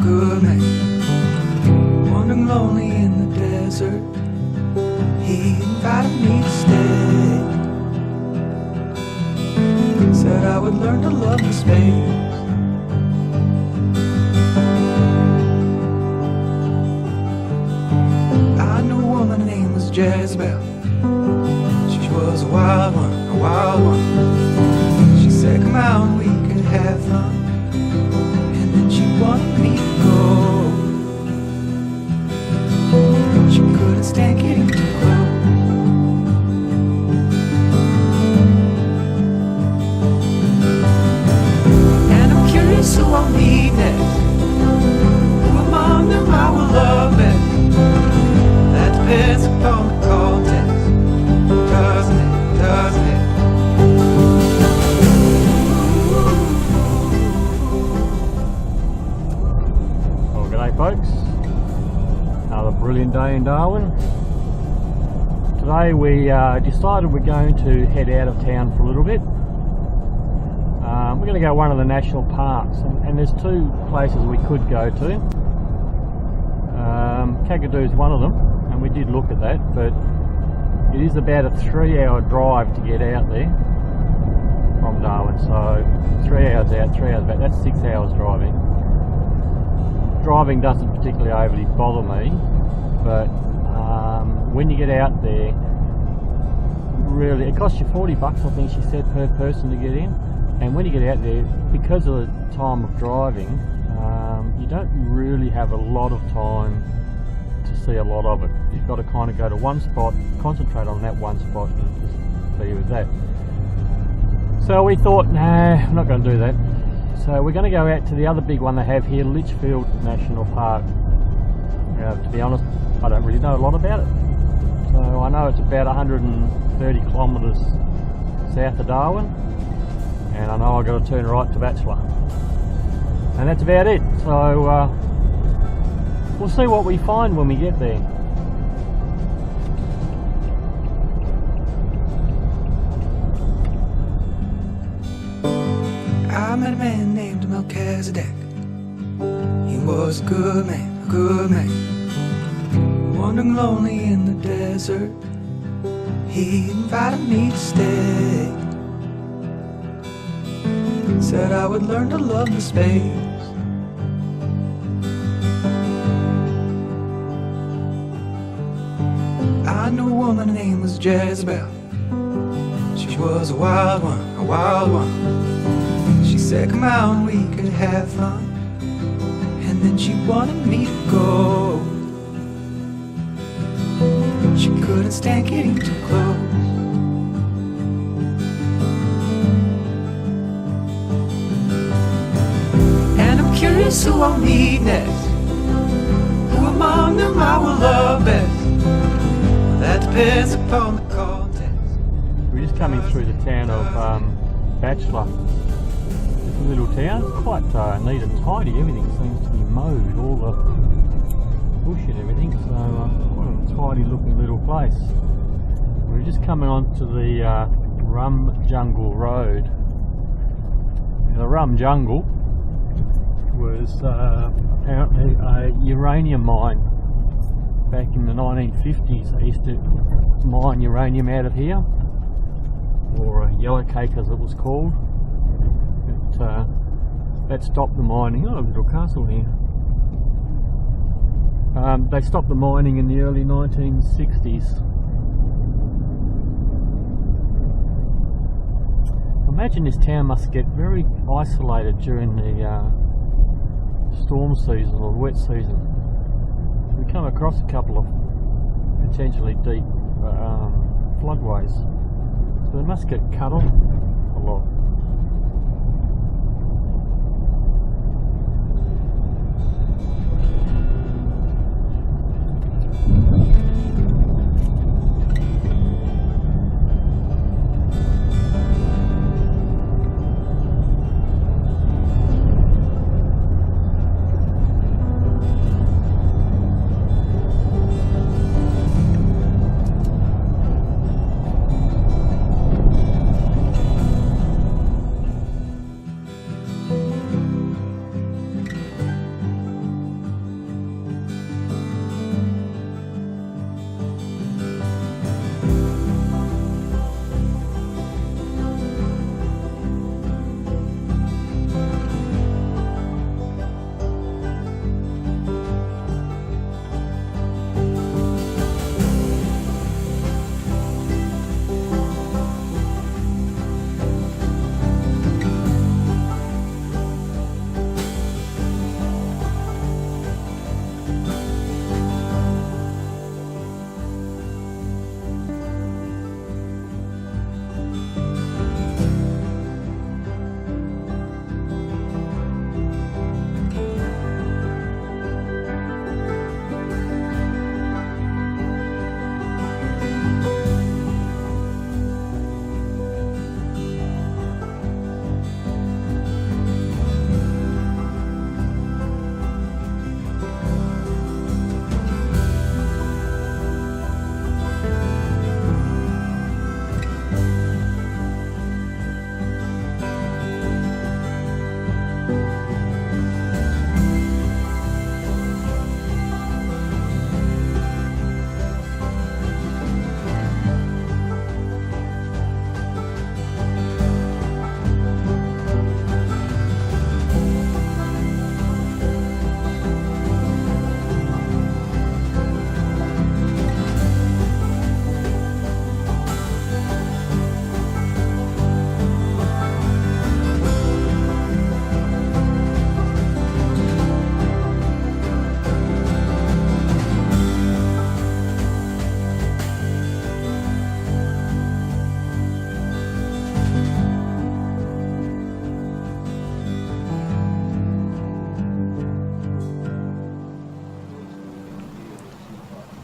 good man, wandering lonely in the desert. He invited me to stay, said I would learn to love the space. I knew a woman, her name was Jezebel. She was a wild one, a wild one. She said, come out and we could have fun. And then she wanted me to go. She couldn't stand getting too close. And I'm curious who I'll meet next. Who among them I will love best. That depends upon the context, doesn't it, doesn't it? Well, g'day folks, another brilliant day in Darwin. Today we decided we're going to head out of town for a little bit. We're going to go one of the national parks, and there's two places we could go to. Kakadu is one of them, and we did look at that, but it is about a 3-hour drive to get out there from Darwin. So 3 hours out, 3 hours back, that's 6 hours driving. Driving doesn't particularly overly bother me, but when you get out there, really it costs you $40, I think she said, per person to get in. And when you get out there, because of the time of driving, you don't really have a lot of time to see a lot of it. You've got to kind of go to one spot, concentrate on that one spot, and just be with that. So we thought, nah, I'm not going to do that. So we're going to go out to the other big one they have here, Litchfield National Park. To be honest, I don't really know a lot about it. So I know it's about 130 kilometres south of Darwin, and I know I've got to turn right to Bachelor. And that's about it. So we'll see what we find when we get there. I met a man named Melchizedek. He was a good man, wandering lonely in the desert. He invited me to stay, said I would learn to love the space. I knew a woman, her name was Jezebel. She was a wild one, a wild one. She said, come out and we could have fun. And then she wanted me to go. She couldn't stand getting too close. And I'm curious who I'll meet next. Who among them I will love best. That depends upon the context. We're just coming through the town of Bachelor. It's a little town, quite neat and tidy. Everything seems to be mowed, all the bush and everything. So quite a tidy looking little place. We're just coming onto the Rum Jungle Road. Now, the Rum Jungle was apparently a uranium mine. Back in the 1950s, they used to mine uranium out of here, or yellow cake as it was called. But that stopped the mining. Oh, a little castle here. They stopped the mining in the early 1960s. Imagine this town must get very isolated during the storm season or wet season. We come across a couple of potentially deep floodways, so they must get cut off a lot.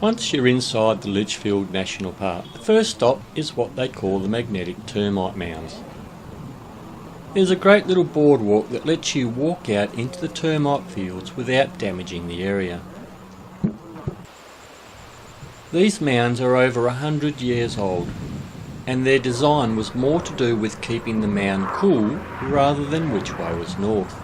Once you're inside the Litchfield National Park, the first stop is what they call the magnetic termite mounds. There's a great little boardwalk that lets you walk out into the termite fields without damaging the area. These mounds are over 100 years old, and their design was more to do with keeping the mound cool rather than which way was north.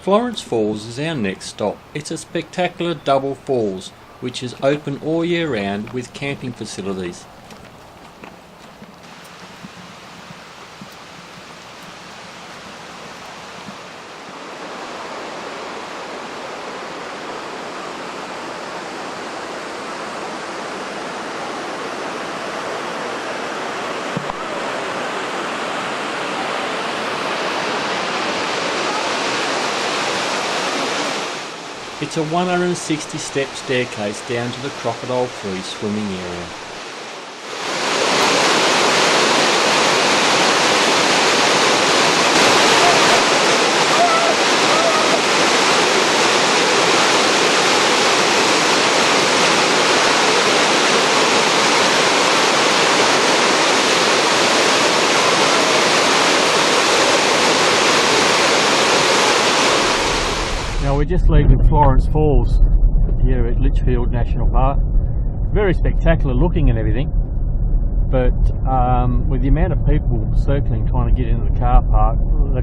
Florence Falls is our next stop. It's a spectacular double falls which is open all year round with camping facilities. It's a 160 step staircase down to the Crocodile Free swimming area. Well, we're just leaving Florence Falls here at Litchfield National Park. Very spectacular looking and everything, but with the amount of people circling trying to get into the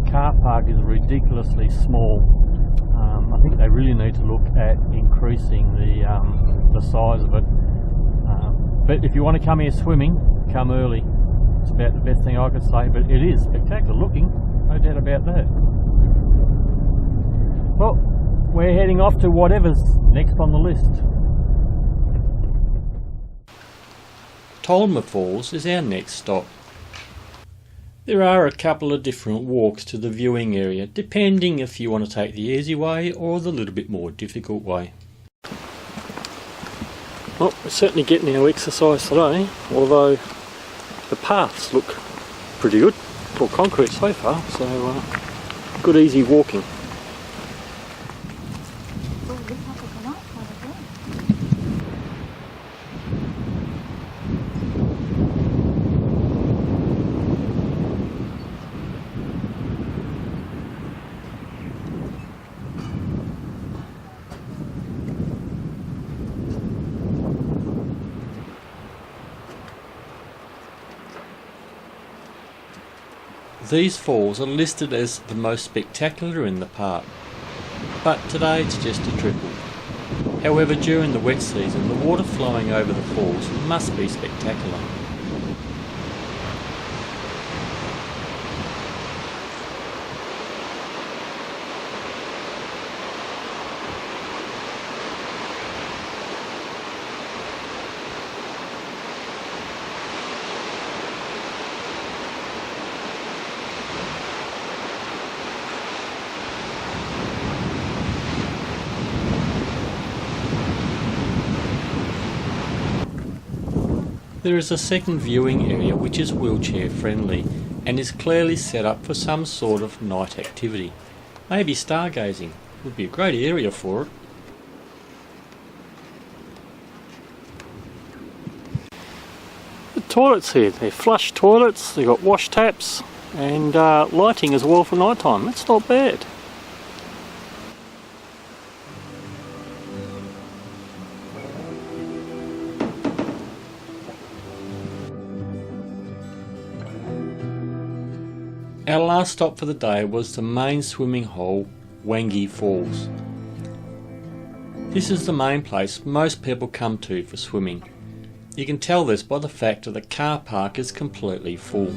car park is ridiculously small. I think they really need to look at increasing the size of it. But if you want to come here swimming, come early. It's about the best thing I could say, but it is spectacular looking, no doubt about that. Well, we're heading off to whatever's next on the list. Tolmer Falls is our next stop. There are a couple of different walks to the viewing area, depending if you want to take the easy way or the little bit more difficult way. Well, we're certainly getting our exercise today, although the paths look pretty good, or concrete so far, so good easy walking. These falls are listed as the most spectacular in the park, but today it's just a trickle. However, during the wet season, the water flowing over the falls must be spectacular. There is a second viewing area which is wheelchair friendly and is clearly set up for some sort of night activity. Maybe stargazing would be a great area for it. The toilets here, they're flush toilets, they've got wash taps and lighting as well for night time. That's not bad. Our last stop for the day was the main swimming hole, Wangi Falls. This is the main place most people come to for swimming. You can tell this by the fact that the car park is completely full.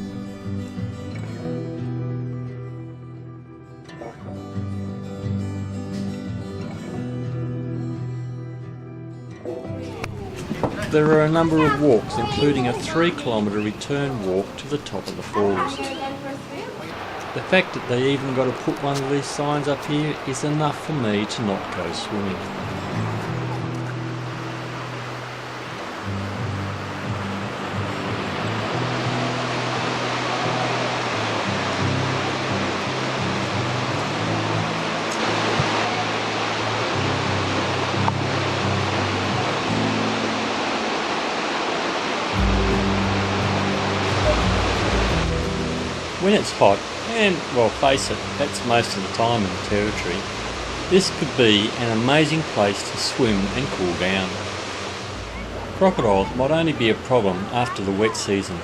There are a number of walks, including a 3-kilometre return walk to the top of the falls. The fact that they even got to put one of these signs up here is enough for me to not go swimming. When it's hot, and well, face it, that's most of the time in the territory, this could be an amazing place to swim and cool down. Crocodiles might only be a problem after the wet season,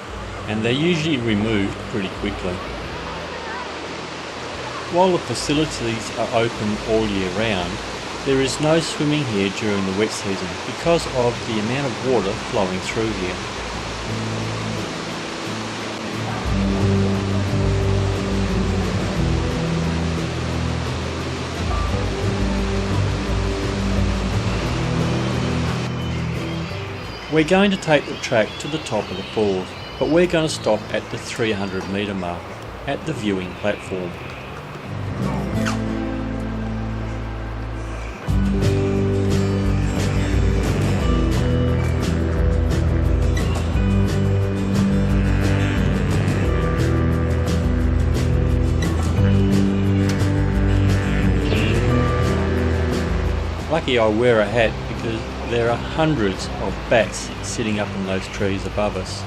and they're usually removed pretty quickly. While the facilities are open all year round, there is no swimming here during the wet season because of the amount of water flowing through here. We're going to take the track to the top of the falls, but we're going to stop at the 300 metre mark, at the viewing platform. Lucky I wear a hat because there are hundreds of bats sitting up in those trees above us.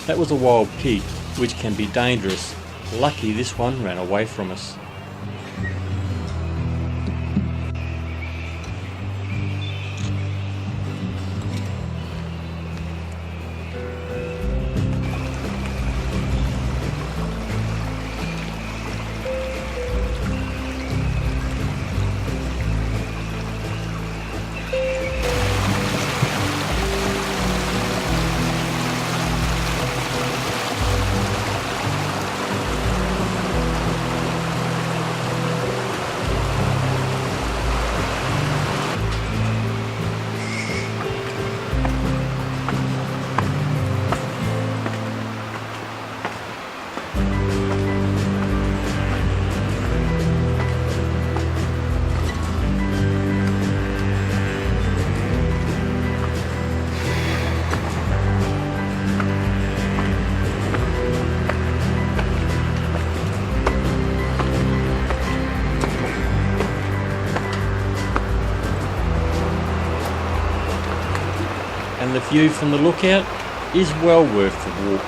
That was a wild pig, which can be dangerous Lucky this one ran away from us. And the view from the lookout is well worth the walk.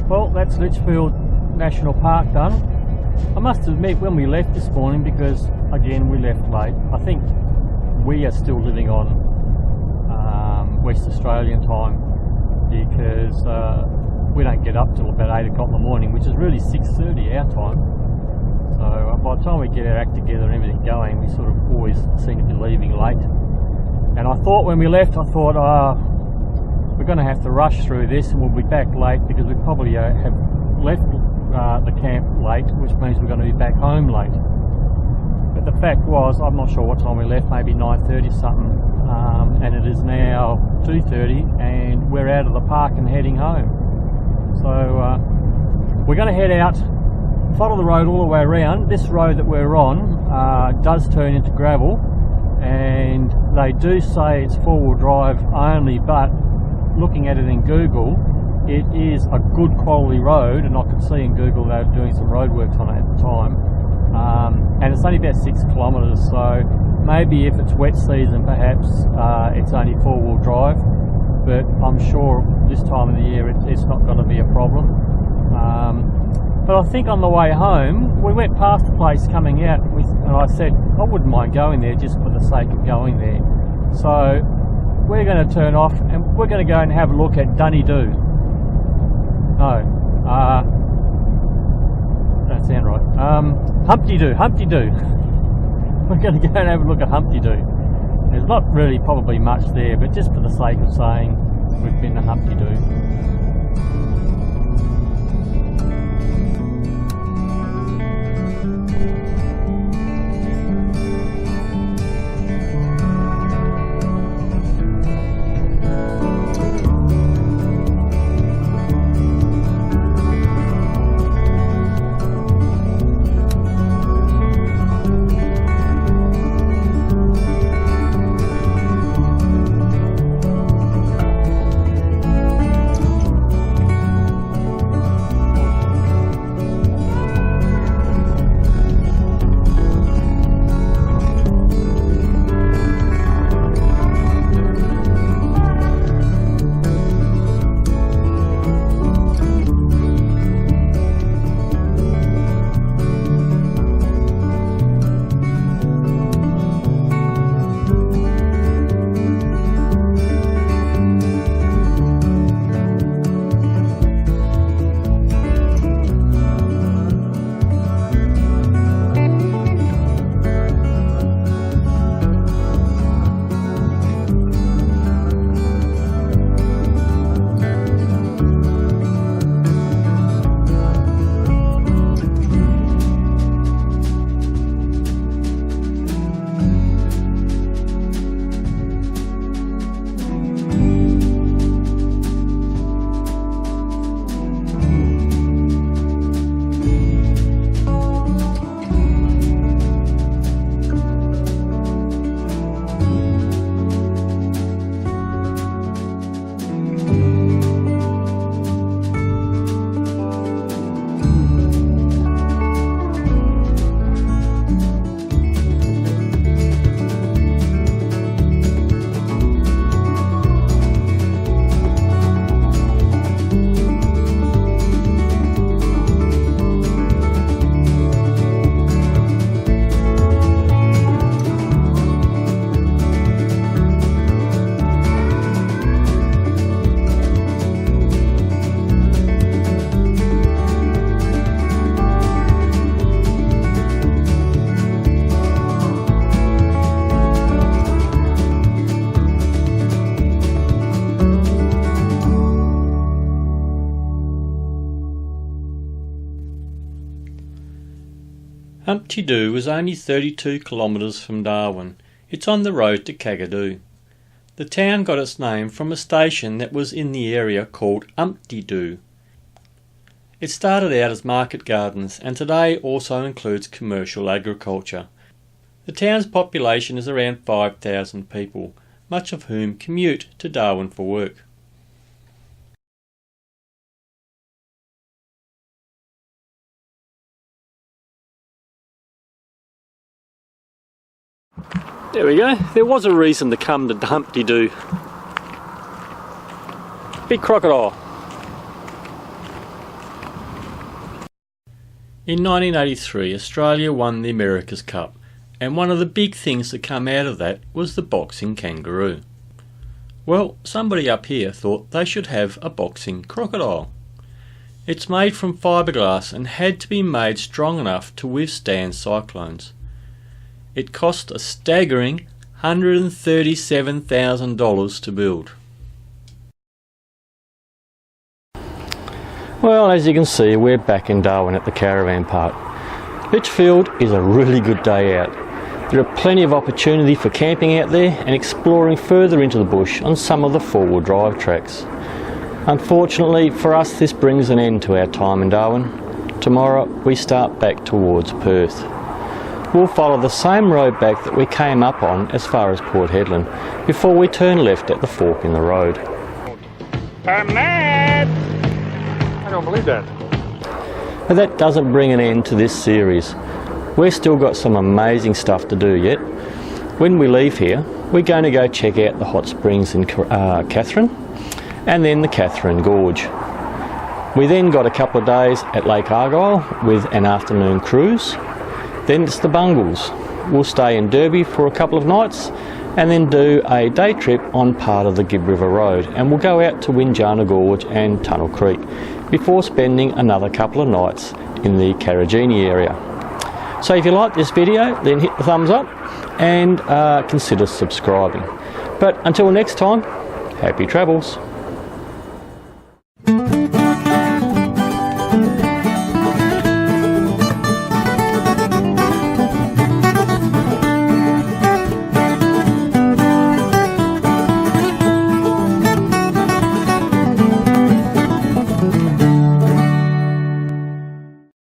Well, that's Litchfield National Park done. I must admit, when we left this morning, because again we left late, I think we are still living on West Australian time, because we don't get up till about 8 o'clock in the morning, which is really 6:30 our time. So by the time we get our act together and everything going, we sort of always seem to be leaving late. And I thought when we left, we're going to have to rush through this and we'll be back late, because we probably have left the camp late, which means we're going to be back home late. But the fact was, I'm not sure what time we left, maybe 9:30 something, and it is now 2:30 and we're out of the park and heading home. So we're going to head out, follow the road all the way around. This road that we're on does turn into gravel, and they do say it's four-wheel drive only, but looking at it in Google, it is a good quality road, and I could see in Google they were doing some road works on it at the time. And it's only about 6 kilometres, so maybe if it's wet season perhaps it's only four-wheel drive, but I'm sure this time of the year it's not going to be a problem. But I think on the way home, we went past the place coming out, and I said I wouldn't mind going there just for the sake of going there. So we're going to turn off and we're going to go and have a look at Dunedoo. No, don't sound right. Humpty-Doo. We're going to go and have a look at Humpty-Doo. There's not really probably much there, but just for the sake of saying we've been to Humpty-Doo. Humpty Doo was only 32 kilometres from Darwin. It's on the road to Kagadoo. The town got its name from a station that was in the area called Humpty Doo. It started out as market gardens and today also includes commercial agriculture. The town's population is around 5,000 people, much of whom commute to Darwin for work. There we go, there was a reason to come to Humpty Doo. Big crocodile. In 1983, Australia won the America's Cup, and one of the big things that come out of that was the boxing kangaroo. Well, somebody up here thought they should have a boxing crocodile. It's made from fiberglass and had to be made strong enough to withstand cyclones. It cost a staggering $137,000 to build. Well, as you can see, we're back in Darwin at the caravan park. Litchfield is a really good day out. There are plenty of opportunity for camping out there and exploring further into the bush on some of the four-wheel drive tracks. Unfortunately for us, this brings an end to our time in Darwin. Tomorrow we start back towards Perth. We'll follow the same road back that we came up on as far as Port Hedland before we turn left at the fork in the road. I'm mad! I don't believe that. But that doesn't bring an end to this series. We've still got some amazing stuff to do yet. When we leave here, we're going to go check out the hot springs in Katherine and then the Katherine Gorge. We then got a couple of days at Lake Argyle with an afternoon cruise. Then it's the Bungles. We'll stay in Derby for a couple of nights and then do a day trip on part of the Gibb River Road, and we'll go out to Winjana Gorge and Tunnel Creek before spending another couple of nights in the Karajini area. So if you like this video, then hit the thumbs up and consider subscribing. But until next time, happy travels.